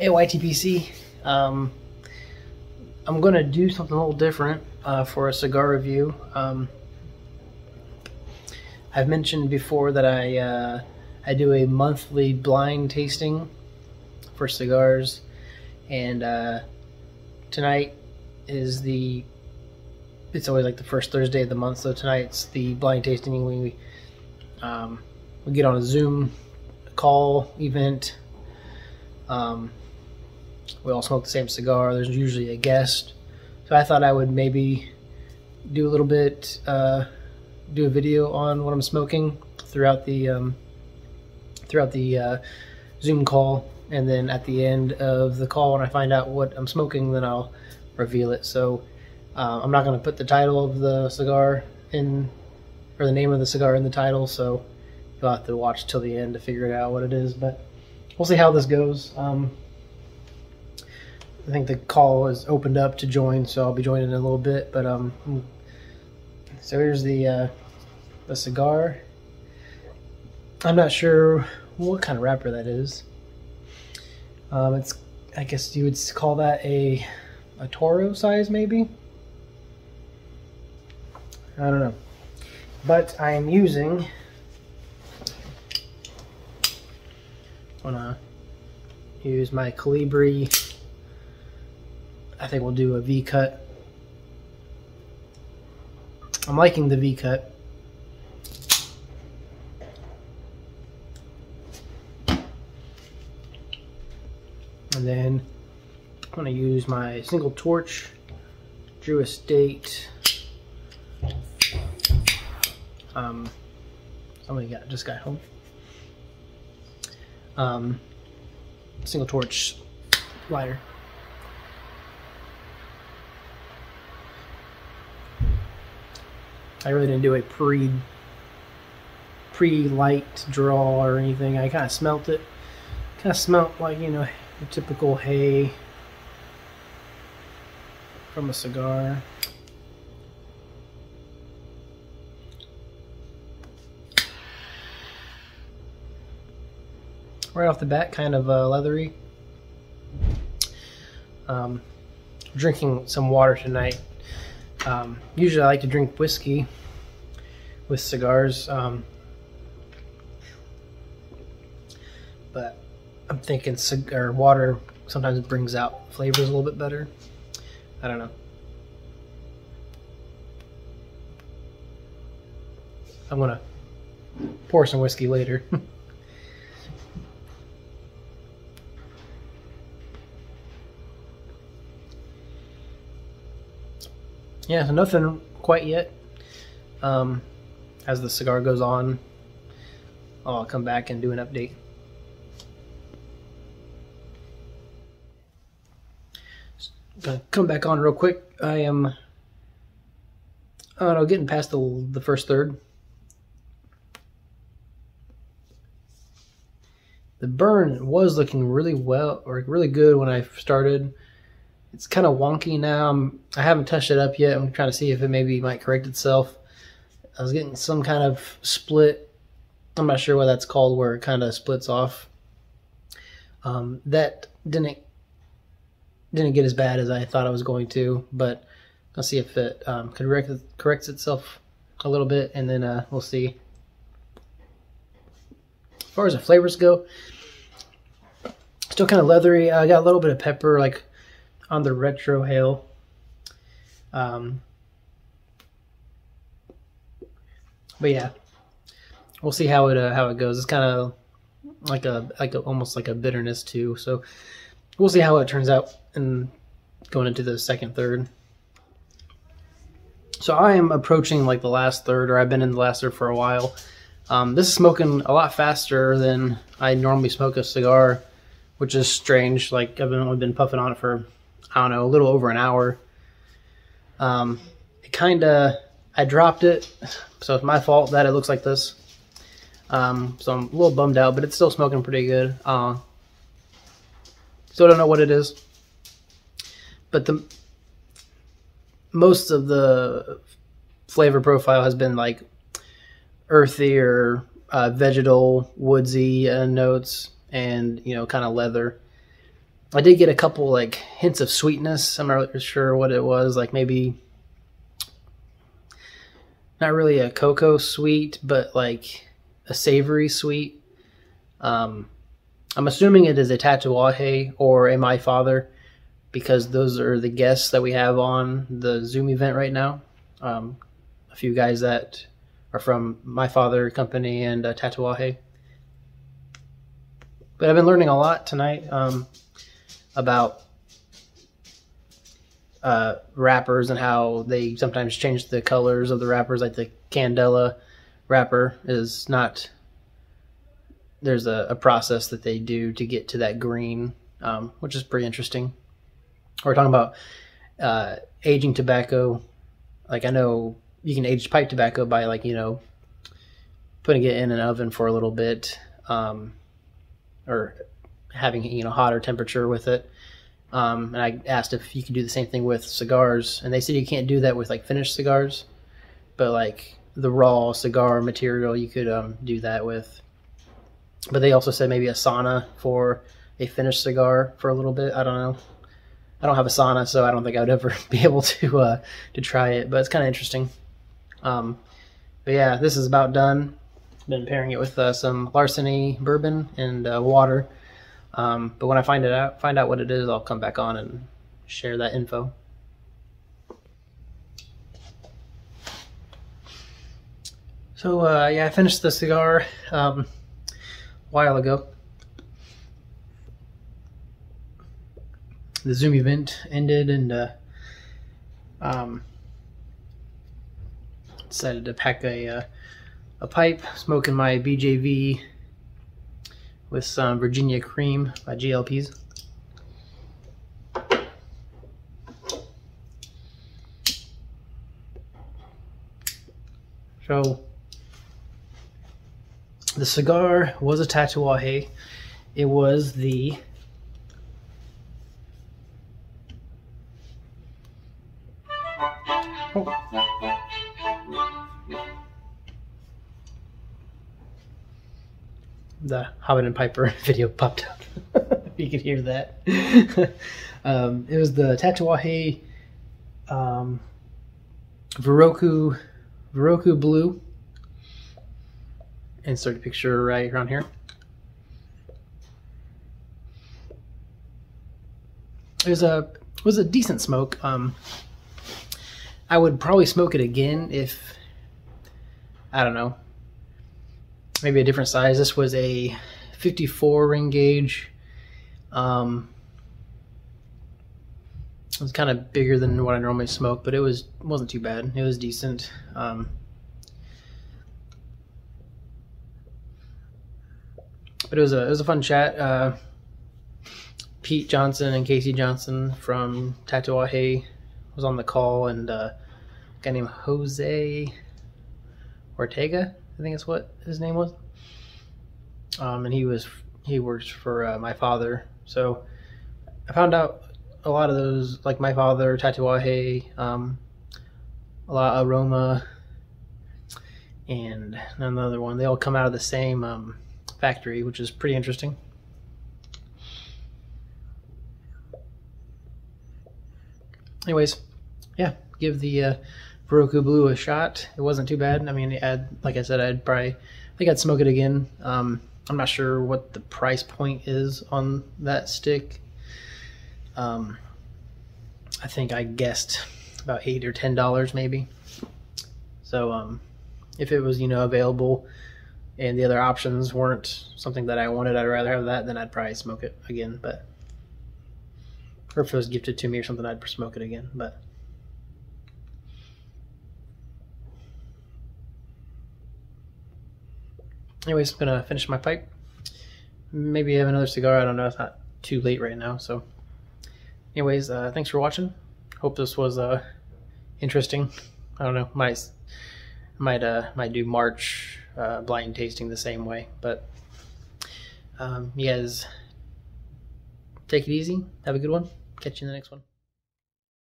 Hey YTPC, I'm going to do something a little different for a cigar review. I've mentioned before that I do a monthly blind tasting for cigars, and tonight is it's always like the first Thursday of the month, so tonight's the blind tasting. We get on a Zoom call event. We all smoke the same cigar. There's usually a guest, so I thought I would maybe do a little bit, do a video on what I'm smoking throughout the Zoom call, and then at the end of the call, when I find out what I'm smoking, then I'll reveal it. So I'm not going to put the title of the cigar in, or the name of the cigar in the title, so you'll have to watch till the end to figure out what it is, but we'll see how this goes. I think the call is opened up to join, so I'll be joining in a little bit. But so here's the cigar. I'm not sure what kind of wrapper that is. It's, I guess you would call that a Toro size, maybe. I don't know, but I am using. I'm gonna use my Calibri. I think we'll do a V cut. I'm liking the V cut. And then I'm gonna use my single torch Drew Estate. Somebody just got home. Single torch lighter. I really didn't do a pre-light draw or anything. I kind of smelt it. Kind of smelt like, you know, the typical hay from a cigar. Right off the bat, kind of leathery. Drinking some water tonight. Usually I like to drink whiskey with cigars, but I'm thinking water sometimes brings out flavors a little bit better. I don't know. I'm gonna pour some whiskey later. Yeah, so nothing quite yet. As the cigar goes on, I'll come back and do an update. Gonna come back on real quick. I am, I don't know, getting past the first third. The burn was looking really well, or really good when I started. It's kind of wonky now. I haven't touched it up yet. I'm trying to see if it maybe might correct itself. I was getting some kind of split. I'm not sure what that's called, where it kind of splits off. That didn't get as bad as I thought it was going to, but I'll see if it corrects itself a little bit, and then we'll see. As far as the flavors go, still kind of leathery. I got a little bit of pepper, like on the retrohale. But yeah, we'll see how it goes. It's kind of like almost like a bitterness too. So we'll see how it turns out and going into the second third. So I am approaching like the last third, or I've been in the last third for a while. This is smoking a lot faster than I normally smoke a cigar, which is strange. Like I've only been puffing on it for, I don't know, a little over an hour. I dropped it, so it's my fault that it looks like this. So I'm a little bummed out, but it's still smoking pretty good. Still don't know what it is, but most of the flavor profile has been like earthy or vegetal, woodsy notes, and, you know, kind of leather. I did get a couple like hints of sweetness. I'm not really sure what it was. Like maybe not really a cocoa sweet, but like a savory sweet. I'm assuming it is a Tatuaje or a My Father, because those are the guests that we have on the Zoom event right now. A few guys that are from My Father Company and Tatuaje. But I've been learning a lot tonight about wrappers and how they sometimes change the colors of the wrappers. Like the Candela wrapper is not, there's a process that they do to get to that green, which is pretty interesting. We're talking about aging tobacco. Like I know you can age pipe tobacco by like, you know, putting it in an oven for a little bit, or having, you know, hotter temperature with it. And I asked if you could do the same thing with cigars, and they said you can't do that with like finished cigars, but like the raw cigar material you could do that with. But they also said maybe a sauna for a finished cigar for a little bit. I don't know. I don't have a sauna, so I don't think I would ever be able to try it, but it's kind of interesting. But yeah, this is about done. Been pairing it with some Larceny bourbon and water. But when I find out what it is, I'll come back on and share that info. So yeah, I finished the cigar a while ago. The Zoom event ended, and decided to pack a pipe, smoking my BJV with some Virginia Cream by GLPs. So the cigar was a Tatuaje. It was the the Hobbit and Piper video popped up. If you could hear that. It was the Tatuaje Viroku Blue. Insert a picture right around here. It was a decent smoke. I would probably smoke it again if, I don't know, maybe a different size. This was a 54 ring gauge. It was kind of bigger than what I normally smoke, but it wasn't too bad. It was decent. But it was a fun chat. Pete Johnson and Casey Johnson from Tatuaje was on the call, and a guy named Jose Ortega, I think that's what his name was. And he works for My Father. So I found out a lot of those, like My Father, Tatuaje, a lot of Aroma, and another one. They all come out of the same factory, which is pretty interesting. Anyways, yeah, give the Viroku Blue a shot. It wasn't too bad. I mean, like I said, I think I'd smoke it again. I'm not sure what the price point is on that stick. I think I guessed about $8 or $10 maybe. So if it was, you know, available and the other options weren't something that I wanted, I'd rather have that, then I'd probably smoke it again. But or if it was gifted to me or something, I'd smoke it again. But anyways, I'm gonna finish my pipe. Maybe have another cigar. I don't know. It's not too late right now. So anyways, thanks for watching. Hope this was interesting. I don't know. Might do March blind tasting the same way. But you guys take it easy. Have a good one. Catch you in the next one.